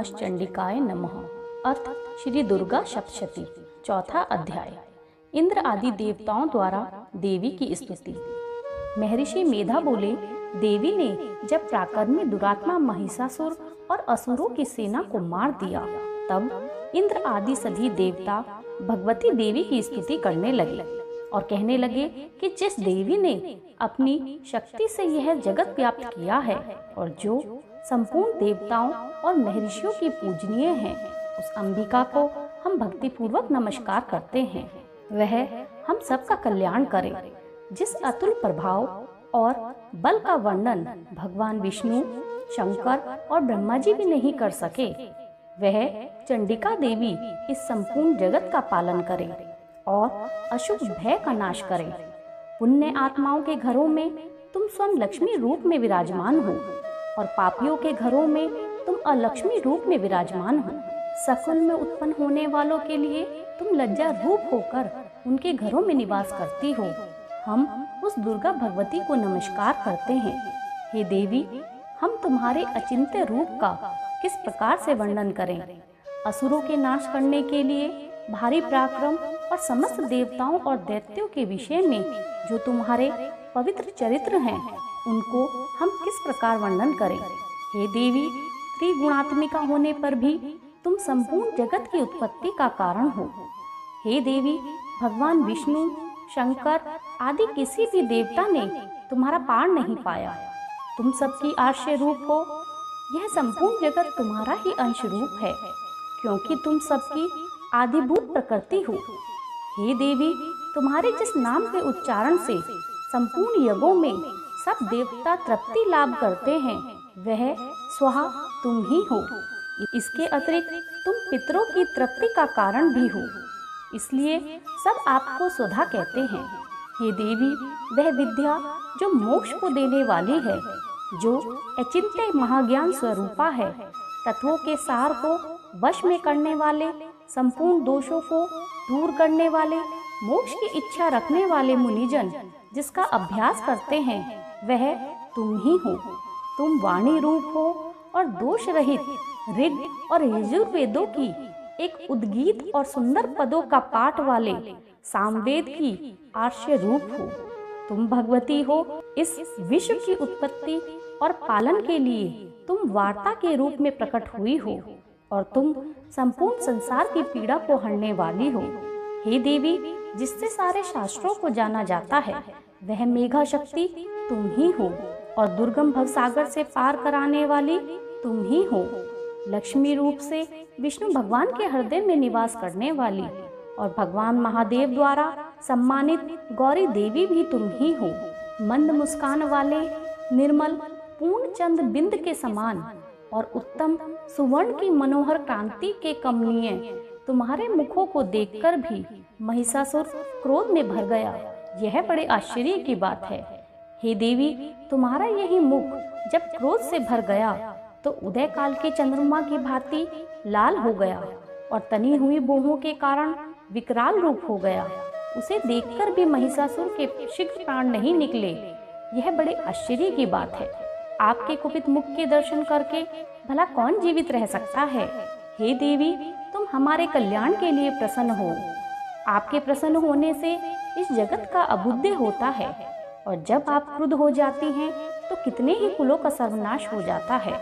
नमश्चंडिकाय नमः। अर्थ श्री दुर्गा सप्तशती। चौथा अध्याय। इंद्र आदि देवताओं द्वारा देवी की स्तुति। महर्षि मेधा बोले, देवी ने जब प्राकर्मी दुरात्मा महिषासुर और असुरों की सेना को मार दिया, तब इंद्र आदि सभी देवता भगवती देवी की स्तुति करने लगे और कहने लगे कि जिस देवी ने अपनी शक्ति से यह जगत व्याप्त किया है और जो संपूर्ण देवताओं और महर्षियों की पूजनीय है, उस अंबिका को हम भक्तिपूर्वक नमस्कार करते हैं। वह हम सबका कल्याण करे। जिस अतुल प्रभाव और बल का वर्णन भगवान विष्णु, शंकर और ब्रह्मा जी भी नहीं कर सके, वह चंडिका देवी इस संपूर्ण जगत का पालन करे और अशुभ भय का नाश करे। पुण्य आत्माओं के घरों में तुम स्वयं लक्ष्मी रूप में विराजमान हो और पापियों के घरों में तुम अलक्ष्मी रूप में विराजमान हो। सकुल में उत्पन्न होने वालों के लिए तुम लज्जा रूप होकर उनके घरों में निवास करती हो। हम उस दुर्गा भगवती को नमस्कार करते हैं। हे देवी, हम तुम्हारे अचिंत्य रूप का किस प्रकार से वर्णन करें। असुरों के नाश करने के लिए भारी पराक्रम और समस्त देवताओं और दैत्यों के विषय में जो तुम्हारे पवित्र चरित्र हैं, उनको हम किस प्रकार वर्णन करें। हे देवी, त्रिगुणात्मिका होने पर भी तुम संपूर्ण जगत की उत्पत्ति का कारण हो। हे देवी, भगवान विष्णु, शंकर आदि किसी भी देवता ने तुम्हारा पार नहीं पाया। तुम सबकी आश्रय रूप हो। यह संपूर्ण जगत तुम्हारा ही अंश रूप है, क्योंकि तुम सबकी आदिभूत प्रकृति हो। हे देवी, तुम्हारे जिस नाम के उच्चारण से संपूर्ण यज्ञों में सब देवता तृप्ति लाभ करते हैं, वह स्वाहा तुम ही हो। इसके अतिरिक्त तुम पितरों की तृप्ति का कारण भी हो, इसलिए सब आपको स्वधा कहते हैं। हे देवी, वह विद्या जो मोक्ष को देने वाली है, जो अचिंत्य महाज्ञान स्वरूपा है, तत्वों के सार को वश में करने वाले, संपूर्ण दोषों को दूर करने वाले, मोक्ष की इच्छा रखने वाले मुनिजन जिसका अभ्यास करते हैं, वह तुम ही हो। तुम वाणी रूप हो और दोष रहित ऋग और यजुर्वेदों की एक उद्गीत और सुंदर पदों का पाठ वाले सामवेद की आर्ष्य रूप हो। तुम भगवती हो। इस विश्व की उत्पत्ति और पालन के लिए तुम वार्ता के रूप में प्रकट हुई हो और तुम संपूर्ण संसार की पीड़ा को हरने वाली हो। हे देवी, जिससे सारे शास्त्रों को जाना जाता है, वह मेघा शक्ति तुम ही हो और दुर्गम भवसागर से पार कराने वाली तुम ही हो। लक्ष्मी रूप से विष्णु भगवान के हृदय में निवास करने वाली और भगवान महादेव द्वारा सम्मानित गौरी देवी भी तुम ही हो। मंद मुस्कान वाले, निर्मल पूर्ण चंद बिंद के समान और उत्तम सुवर्ण की मनोहर कांति के कमनीय तुम्हारे मुखों को देखकर भी महिषासुर क्रोध में भर गया। यह बड़े आश्चर्य की बात है। हे देवी, तुम्हारा यही मुख जब क्रोध से भर गया तो उदय काल के चंद्रमा की भांति लाल हो गया और तनी हुई बोहों के कारण विकराल रूप हो गया। उसे देखकर भी महिषासुर के शीघ्र प्राण नहीं निकले। यह बड़े आश्चर्य की बात है। आपके कुपित मुख के दर्शन करके भला कौन जीवित रह सकता है। हे देवी, तुम हमारे कल्याण के लिए प्रसन्न हो। आपके प्रसन्न होने से इस जगत का अभुद्य होता है और जब आप क्रुद्ध हो जाती हैं तो कितने ही कुलों का सर्वनाश हो जाता है।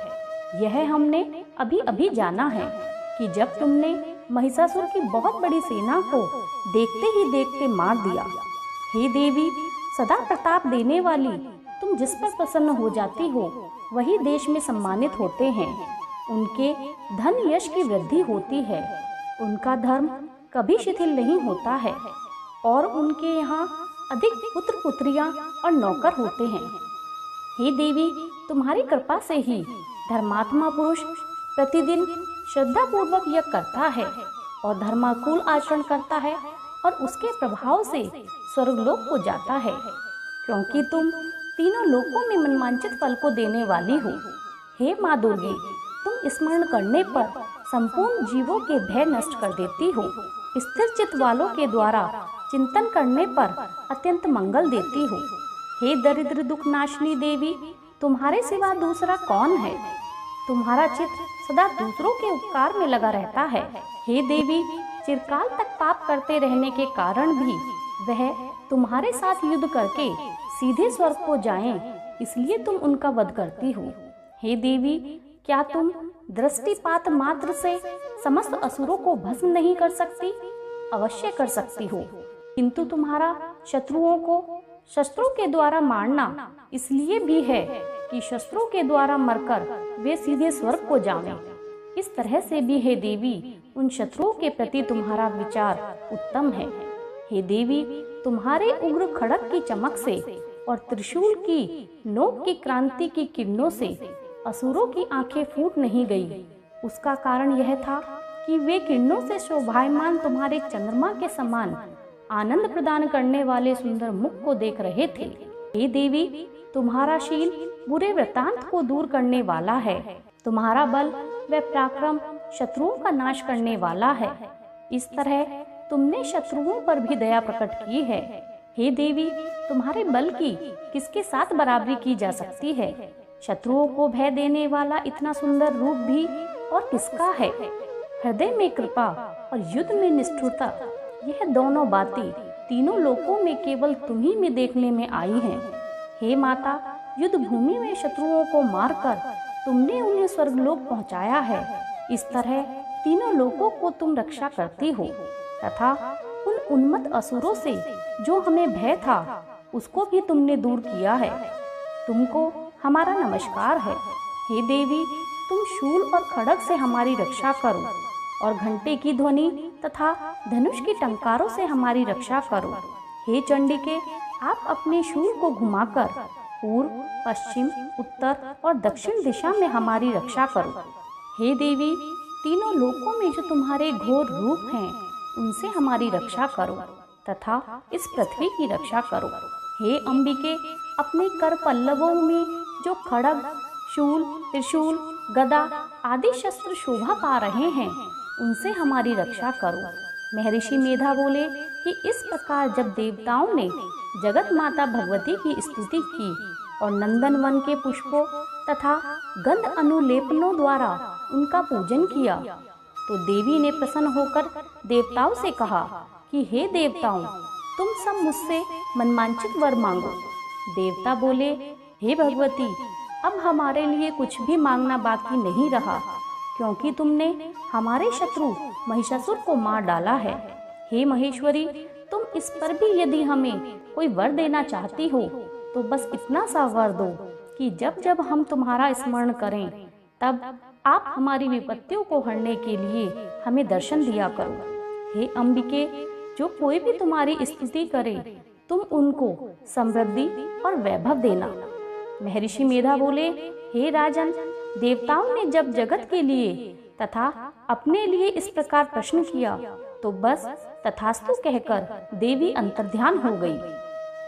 यह हमने अभी अभी जाना है कि जब तुमने महिषासुर की बहुत बड़ी सेना को देखते ही देखते मार दिया। हे देवी, सदा प्रताप देने वाली तुम जिस पर प्रसन्न हो जाती हो, वही देश में सम्मानित होते हैं। उनके धन यश की वृद्धि होती है। उनका धर्म कभी शिथिल नहीं होता है और उनके यहाँ अधिक पुत्र पुत्रियां और नौकर होते हैं। हे देवी, तुम्हारी कृपा से ही धर्मात्मा पुरुष प्रतिदिन श्रद्धा पूर्वक यज्ञ करता है और धर्माकुल आचरण करता है और उसके प्रभाव से स्वर्गलोक को जाता है, क्योंकि तुम तीनों लोकों में मनवांचित फल को देने वाली हो। हे माँ दुर्गे, तुम स्मरण करने पर संपूर्ण जीवों के भय नष्ट कर देती हो। स्थिर चित्त वालों के द्वारा चिंतन करने पर अत्यंत मंगल देती हो। हे दरिद्र दुख नाशनी देवी, तुम्हारे सिवा दूसरा कौन है। तुम्हारा चित्त सदा दूसरों के उपकार में लगा रहता है। हे देवी, चिरकाल तक पाप करते रहने के कारण भी वह तुम्हारे साथ युद्ध करके सीधे स्वर्ग को जाएं, इसलिए तुम उनका वध करती हो। हे देवी, क्या तुम दृष्टिपात मात्र से समस्त असुरों को भस्म नहीं कर सकती? अवश्य कर सकती हो, किंतु तुम्हारा शत्रुओं को शस्त्रों के द्वारा मारना इसलिए भी है कि शस्त्रों के द्वारा मरकर वे सीधे स्वर्ग को जावें। इस तरह से भी हे देवी, उन शत्रुओं के प्रति तुम्हारा विचार उत्तम है। हे देवी, तुम्हारे उग्र खड़ग की चमक से और त्रिशूल की नोक की क्रांति की किरणों से असुरों की आंखें फूट नहीं गई। उसका कारण यह था कि वे किरणों से शोभायमान तुम्हारे चंद्रमा के समान आनंद प्रदान करने वाले सुंदर मुख को देख रहे थे। हे देवी, तुम्हारा शील बुरे वृतांत को दूर करने वाला है। तुम्हारा बल व पराक्रम शत्रुओं का नाश करने वाला है। इस तरह तुमने शत्रुओं पर भी दया प्रकट की है। हे देवी, तुम्हारे बल की किसके साथ बराबरी की जा सकती है? शत्रुओं को भय देने वाला इतना सुंदर रूप भी और किसका है? हृदय में कृपा और युद्ध में निष्ठुरता, यह दोनों बातें तीनों लोकों में केवल तुम्ही में देखने में आई हैं। हे माता, युद्ध भूमि में शत्रुओं को मारकर तुमने उन्हें स्वर्गलोक पहुंचाया है। इस तरह तीनों लोकों को तुम रक्षा करती हो तथा उन उन्मत्त असुरों से जो हमें भय था उसको भी तुमने दूर किया है। तुमको हमारा नमस्कार है। हे देवी, तुम शूल और खड़ग से हमारी रक्षा करो और घंटे की ध्वनि तथा धनुष की टंकारों से हमारी रक्षा करो। हे चंडिके, आप अपने शूल को घुमाकर पूर्व, पश्चिम, उत्तर और दक्षिण दिशा में हमारी रक्षा करो। हे देवी, तीनों लोकों में जो तुम्हारे घोर रूप हैं उनसे हमारी रक्षा करो तथा इस पृथ्वी की रक्षा करो। हे अंबिके, अपने कर पल्लवों में जो खड़ग, शूल, त्रिशूल, गदा आदि शस्त्र शोभा पा रहे हैं उनसे हमारी रक्षा करो। महर्षि मेधा बोले कि इस प्रकार जब देवताओं ने जगत माता भगवती की स्तुति की और नंदन वन के पुष्पों तथा गंध अनुलेपनों द्वारा उनका पूजन किया, तो देवी ने प्रसन्न होकर देवताओं से कहा कि हे देवताओं, तुम सब मुझसे मनमांचित वर मांगो। देवता बोले, हे भगवती, अब हमारे लिए कुछ भी मांगना बाकी नहीं रहा, क्योंकि तुमने हमारे शत्रु महिषासुर को मार डाला है। हे महेश्वरी, तुम इस पर भी यदि हमें कोई वर देना चाहती हो तो बस इतना सा वर दो कि जब जब हम तुम्हारा स्मरण करें तब आप हमारी विपत्तियों को हरने के लिए हमें दर्शन दिया करो। हे अंबिके, जो कोई भी तुम्हारी स्तुति करे तुम उनको समृद्धि और वैभव देना। महर्षि मेधा बोले, हे राजन, देवताओं ने जब जगत के लिए तथा अपने लिए इस प्रकार प्रश्न किया तो बस तथास्तु कहकर देवी अंतर्ध्यान हो गई।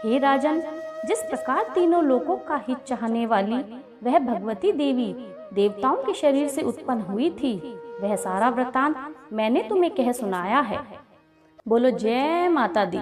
हे राजन, जिस प्रकार तीनों लोकों का हित चाहने वाली वह भगवती देवी देवताओं के शरीर से उत्पन्न हुई थी, वह सारा वृतांत मैंने तुम्हें कह सुनाया है। बोलो जय माता दी।